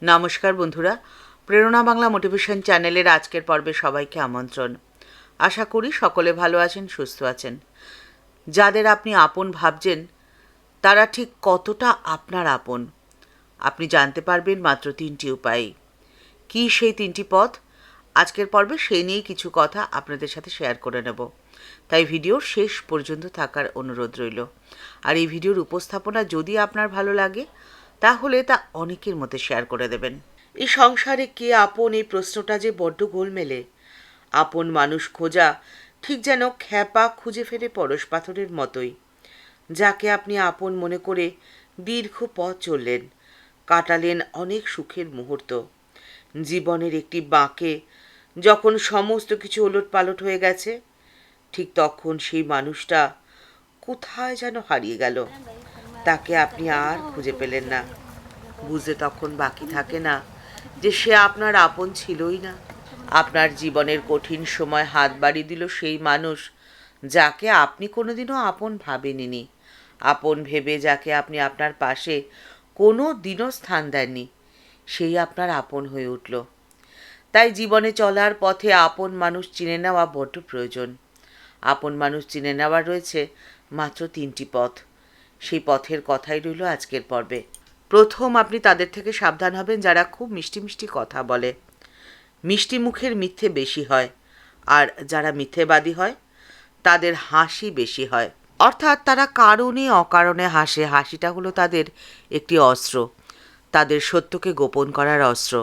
নমস্কার বন্ধুরা, প্রেরণা বাংলা মোটিভেশন চ্যানেলের আজকের পর্বে সবাইকে আমন্ত্রণ। আশা করি সকলে ভালো আছেন, সুস্থ আছেন। যাদের আপনি আপন ভাবছেন তারা ঠিক কতটা আপনার আপন আপনি জানতে পারবেন মাত্র 3টি উপায়ে। কী সেই 3টি পথ? আজকের পর্বে সেই নিয়েই কিছু কথা আপনাদের সাথে শেয়ার করে নেব, তাই ভিডিওর শেষ পর্যন্ত থাকার অনুরোধ রইল। আর এই ভিডিওর উপস্থাপনা যদি আপনার ভালো লাগে তাহলে তা অনেকের মধ্যে শেয়ার করে দেবেন। এই সংসারে কে আপন, এই প্রশ্নটা যে বড্ড গোলমেলে। আপন মানুষ খোঁজা ঠিক যেন খ্যাপা খুঁজে ফেরে পরশ পাথরের মতোই। যাকে আপনি আপন মনে করে দীর্ঘ পথ চললেন, কাটালেন অনেক সুখের মুহূর্ত। জীবনের একটি বাঁকে যখন সমস্ত কিছু ওলটপালট হয়ে গেছে, ঠিক তখন সেই মানুষটা কোথায় যেন হারিয়ে গেল। তাকে আপনি আর খুঁজে পেলেন না। বুঝতে তখন বাকি থাকে না যে সে আপনার আপন ছিলই না। আপনার জীবনের কঠিন সময় হাত বাড়িয়ে দিল সেই মানুষ যাকে আপনি কোনোদিনও আপন ভাবেননি। আপন ভেবে যাকে আপনি আপনার পাশে কোনো দিনও স্থান দেননি, সেই আপনার আপন হয়ে উঠল। তাই জীবনে চলার পথে আপন মানুষ চিনে নেওয়া বড্ড প্রয়োজন। আপন মানুষ চিনে নেওয়ার রয়েছে মাত্র 3টি পথ। সেই পথের কথাই রইল আজকের পর্বে। প্রথম, আপনি তাদের থেকে সাবধান হবেন যারা খুব মিষ্টি মিষ্টি কথা বলে। মিষ্টি মুখের মিথ্যে বেশি হয়, আর যারা মিথ্যেবাদী হয় তাদের হাসি বেশি হয়। অর্থাৎ তারা কারণে অকারণে হাসে। হাসিটা হলো তাদের একটি অস্ত্র, তাদের সত্যকে গোপন করার অস্ত্র।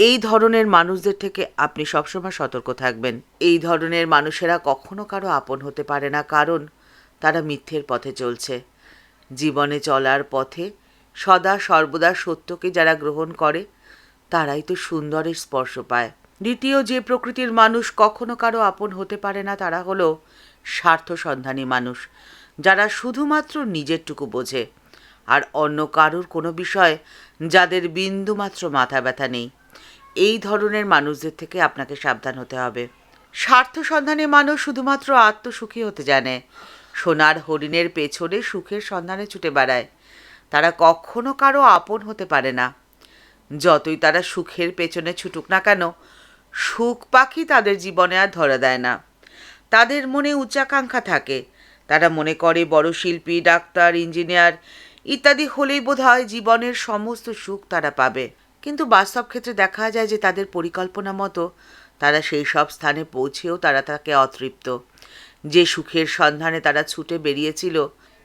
এই ধরনের মানুষদের থেকে আপনি সবসময় সতর্ক থাকবেন। এই ধরনের মানুষেরা কখনো কারো আপন হতে পারে না, কারণ তারা মিথ্যের পথে চলছে। জীবনে চলার পথে সদা সর্বদা সত্যকে যারা গ্রহণ করে তারাই তো সুন্দরের স্পর্শ পায়। দ্বিতীয়, যে প্রকৃতির মানুষ কখনো কারো আপন হতে পারে না তারা হলো স্বার্থ সন্ধানী মানুষ, যারা শুধুমাত্র নিজেরটুকু বোঝে আর অন্য কারোর কোনো বিষয় যাদের বিন্দুমাত্র মাথা ব্যথা নেই। এই ধরনের মানুষদের থেকে আপনাকে সাবধান হতে হবে। স্বার্থ সন্ধানী মানুষ শুধুমাত্র আত্মসুখী হতে জানে, সোনার হরিণের পেছনে সুখের সন্ধানে ছুটে বেড়ায়। তারা কখনো কারো আপন হতে পারে না। যতই তারা সুখের পেছনে ছুটুক না কেন, সুখ পাখি তাদের জীবনে আর ধরা দেয় না। তাদের মনে উচ্চাকাঙ্ক্ষা থাকে। তারা মনে করে বড় শিল্পী, ডাক্তার, ইঞ্জিনিয়ার ইত্যাদি হলেই বোধহয় জীবনের সমস্ত সুখ তারা পাবে। কিন্তু বাস্তব ক্ষেত্রে দেখা যায় যে তাদের পরিকল্পনা মতো তারা সেই সব স্থানে পৌঁছেও তারা থাকে অতৃপ্ত। যে সুখের সন্ধানে তারা ছুটে বেরিয়েছিল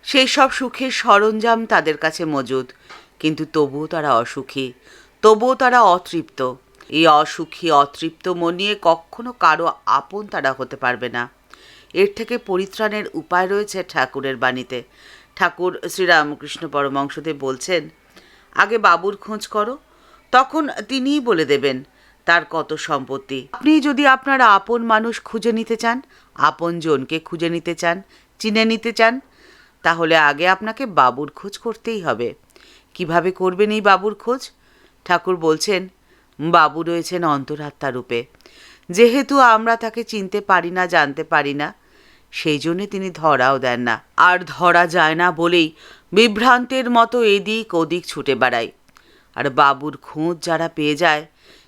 সেই সব সুখের সরঞ্জাম তাদের কাছে মজুদ, কিন্তু তবুও তারা অসুখী, তবুও তারা অতৃপ্ত। এই অসুখী অতৃপ্ত মন নিয়ে কখনো কারো আপন তারা হতে পারবে না। এর থেকে পরিত্রাণের উপায় রয়েছে ঠাকুরের বাণীতে। ঠাকুর শ্রীরামকৃষ্ণ পরমহংসদেব বলছেন, আগে বাবুর খোঁজ করো, তখন তিনিই বলে দেবেন তার কত সম্পত্তি। আপনি যদি আপনার আপন মানুষ খুঁজে নিতে চান, আপন জনকে খুঁজে নিতে চান, চিনে নিতে চান, তাহলে আগে আপনাকে বাবুর খোঁজ করতেই হবে। কিভাবে করবেন এই বাবুর খোঁজ? ঠাকুর বলছেন, বাবু রয়েছেন অন্তরাত্মা রূপে। যেহেতু আমরা তাকে চিনতে পারি না, জানতে পারি না, সেই জন্যে তিনি ধরাও দেন না। আর ধরা যায় না বলেই বিভ্রান্তের মতো এদিক ওদিক ছুটে বেড়ায়। আর বাবুর খোঁজ যারা পেয়ে যায়,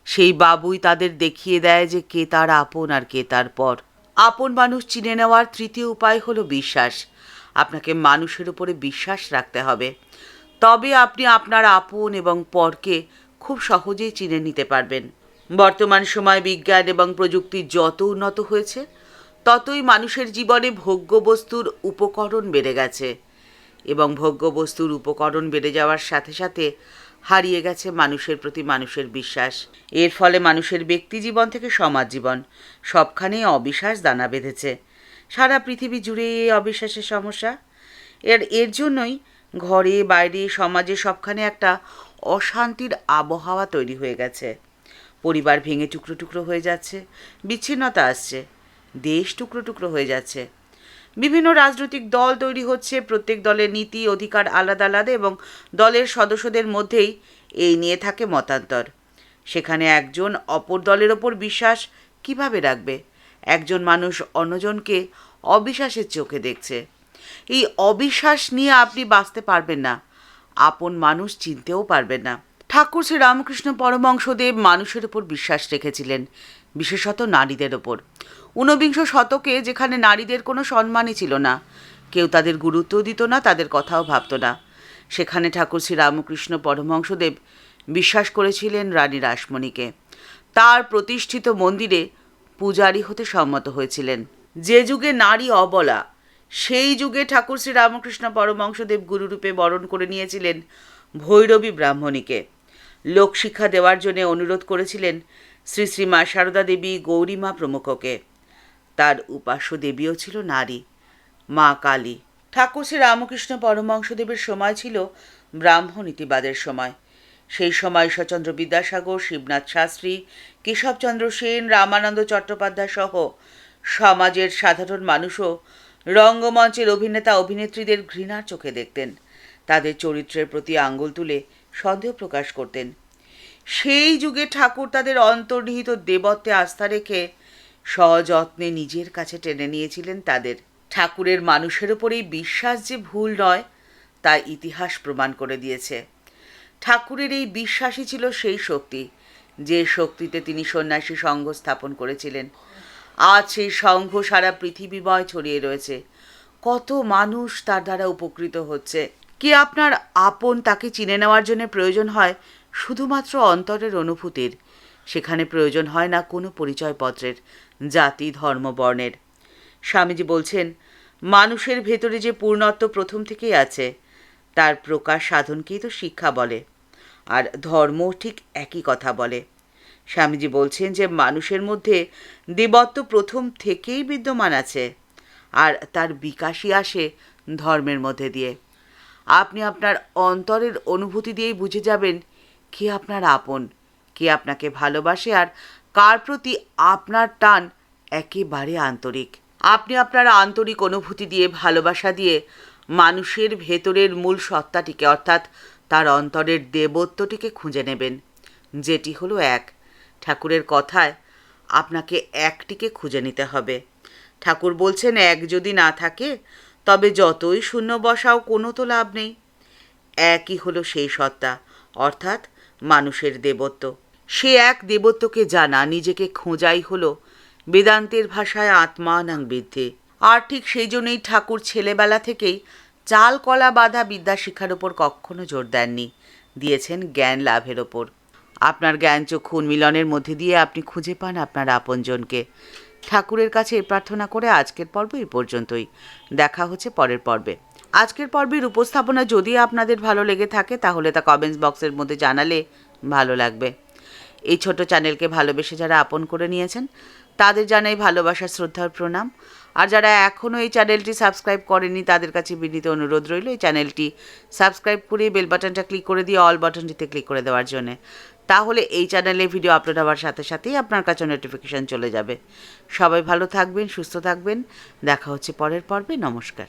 সেই বাবুই তাদের দেখিয়ে দেয় যে কে তার আপন আর কে তার পর। আপন মানুষ চিনে নেওয়ার তৃতীয় উপায় হলো বিশ্বাস। আপনাকে মানুষের উপরে বিশ্বাস রাখতে হবে, তবে আপনি আপনার আপন এবং পরকে খুব সহজেই চিনে নিতে পারবেন। বর্তমান সময় বিজ্ঞান এবং প্রযুক্তি যত উন্নত হয়েছে, ততই মানুষের জীবনে ভোগ্যবস্তুর উপকরণ বেড়ে গেছে, এবং ভোগ্যবস্তুর উপকরণ বেড়ে যাওয়ার সাথে সাথে হারিয়ে গেছে মানুষের প্রতি মানুষের বিশ্বাস। এর ফলে মানুষের ব্যক্তি জীবন থেকে সমাজ জীবন সবখানেই অবিশ্বাস দানা বেঁধেছে। সারা পৃথিবী জুড়ে এই অবিশ্বাসের সমস্যা। এর জন্যই ঘরে বাইরে সমাজে সবখানে একটা অশান্তির আবহাওয়া তৈরি হয়ে গেছে। পরিবার ভেঙে টুকরো টুকরো হয়ে যাচ্ছে, বিচ্ছিন্নতা আসছে, দেশ টুকরো টুকরো হয়ে যাচ্ছে। বিভিন্ন রাজনৈতিক দল তৈরি হচ্ছে, প্রত্যেক দলের নীতি অধিকার আলাদা আলাদা, এবং দলের সদস্যদের মধ্যেই এই নিয়ে থাকে মতান্তর। সেখানে একজন অপর দলের ওপর বিশ্বাস কিভাবে রাখবে? একজন মানুষ অন্যজনকে অবিশ্বাসের চোখে দেখছে। এই অবিশ্বাস নিয়ে আপনি বাঁচতে পারবেন না, আপন মানুষ চিনতেও পারবেন না। ঠাকুর শ্রী রামকৃষ্ণ পরমহংসদেব মানুষের ওপর বিশ্বাস রেখেছিলেন, বিশেষত নারীদের ওপর। ঊনবিংশ শতকে যেখানে নারীদের কোনো সম্মানই ছিল না, কেউ তাদের গুরুত্ব দিত না, তাদের কথাও ভাবত না, সেখানে ঠাকুর শ্রী রামকৃষ্ণ পরমহংসদেব বিশ্বাস করেছিলেন রানী রাসমণিকে। তার প্রতিষ্ঠিত মন্দিরে পূজারী হতে সম্মত হয়েছিলেন। যে যুগে নারী অবলা, সেই যুগে ঠাকুর শ্রী রামকৃষ্ণ পরমহংসদেব গুরুরূপে বরণ করে নিয়েছিলেন ভৈরবী ব্রাহ্মণীকে। লোকশিক্ষা দেওয়ার জন্য অনুরোধ করেছিলেন শ্রী শ্রী মা সারদা দেবী, গৌরীমা প্রমুখকে। তার উপাস্য দেবীও ছিল নারী, মা কালী। ঠাকুর শ্রী রামকৃষ্ণ পরমহংসদেবের সময় ছিল ব্রাহ্মণ নীতিবাদের সময়। সেই সময় ঈশ্বরচন্দ্র বিদ্যাসাগর, শিবনাথ শাস্ত্রী, কেশবচন্দ্র সেন, রামানন্দ চট্টোপাধ্যায় সহ সমাজের সাধারণ মানুষও রঙ্গমঞ্চের অভিনেতা অভিনেত্রীদের ঘৃণার চোখে দেখতেন, তাদের চরিত্রের প্রতি আঙ্গুল তুলে সন্দেহ প্রকাশ করতেন। সেই যুগে ঠাকুর তাদের অন্তর্নিহিত দেবত্বে আস্থা রেখে সযত্নে নিজের কাছে টেনে নিয়েছিলেন তাদের। ঠাকুরের মানুষের ওপরেই বিশ্বাস যে ভুল নয়, তা ইতিহাস প্রমাণ করে দিয়েছে। ঠাকুরের এই বিশ্বাসই ছিল সেই শক্তি, যে শক্তিতে তিনি সন্ন্যাসী সংঘ স্থাপন করেছিলেন। আজ সেই সংঘ সারা পৃথিবীময় ছড়িয়ে রয়েছে। কত মানুষ তার দ্বারা উপকৃত হচ্ছে। কি আপনার আপন, তাকে চিনে নেওয়ার জন্য প্রয়োজন হয় শুধুমাত্র অন্তরের অনুভূতির। সেখানে প্রয়োজন হয় না কোনো পরিচয়পত্রের, জাতি, ধর্ম, বর্ণের। স্বামীজি বলছেন, মানুষের ভেতরে যে পূর্ণত্ব প্রথম থেকেই আছে, তার প্রকাশ সাধনকেই তো শিক্ষা বলে, আর ধর্ম ঠিক একই কথা বলে। স্বামীজি বলছেন যে মানুষের মধ্যে দেবত্ব প্রথম থেকেই বিদ্যমান আছে, আর তার বিকাশই আসে ধর্মের মধ্যে দিয়ে। আপনি আপনার অন্তরের অনুভূতি দিয়েই বুঝে যাবেন কে আপনার আপন, কে আপনাকে ভালোবাসে, আর কার প্রতি আপনার টান একেবারে আন্তরিক। আপনি আপনার আন্তরিক অনুভূতি দিয়ে, ভালোবাসা দিয়ে মানুষের ভেতরের মূল সত্তাটিকে, অর্থাৎ তার অন্তরের দেবত্বটিকে খুঁজে নেবেন, যেটি হলো এক। ঠাকুরের কথায় আপনাকে একটিকে খুঁজে নিতে হবে। ঠাকুর বলছেন, এক যদি না থাকে তবে যতই শূন্য বসাও কোনো তো লাভ নেই। একই হলো সেই সত্তা, অর্থাৎ মানুষের দেবত্ব। সে এক দেবত্বকে জানা, নিজেকে খোঁজাই হলো বেদান্তের ভাষায় আত্মানাং বিদ্ধি। আর ঠিক সেই জন্যই ঠাকুর ছেলেবেলা থেকেই চাল কলা বাঁধা বিদ্যাশিক্ষার ওপর কখনো জোর দেননি, দিয়েছেন জ্ঞান লাভের ওপর। আপনার জ্ঞান চক্ষু উন্মিলনের মধ্যে দিয়ে আপনি খুঁজে পান আপনার আপনজনকে। ঠাকুরের কাছে এই প্রার্থনা করে আজকের পর্ব এই পর্যন্তই। দেখা হচ্ছে পরের পর্বে। আজকের পর্বের উপস্থাপনা যদি আপনাদের ভালো লেগে থাকে তাহলে তা কমেন্টস বক্সের মধ্যে জানালে ভালো লাগবে। এই ছোট চ্যানেলকে ভালোবেসে যারা আপন করে নিয়েছেন তাদের জানাই ভালোবাসা, শ্রদ্ধার প্রণাম। আর যারা এখনও এই চ্যানেলটি সাবস্ক্রাইব করেনি তাদের কাছে বিনীত অনুরোধ রইল এই চ্যানেলটি সাবস্ক্রাইব করে বেল বাটনটা ক্লিক করে দিয়ে অল বাটনটিতে ক্লিক করে দেওয়ার জন্যে। তাহলে এই চ্যানেলে ভিডিও আপলোড হওয়ার সাথে সাথেই আপনার কাছে নোটিফিকেশান চলে যাবে। সবাই ভালো থাকবেন, সুস্থ থাকবেন। দেখা হচ্ছে পরের পর্বে। নমস্কার।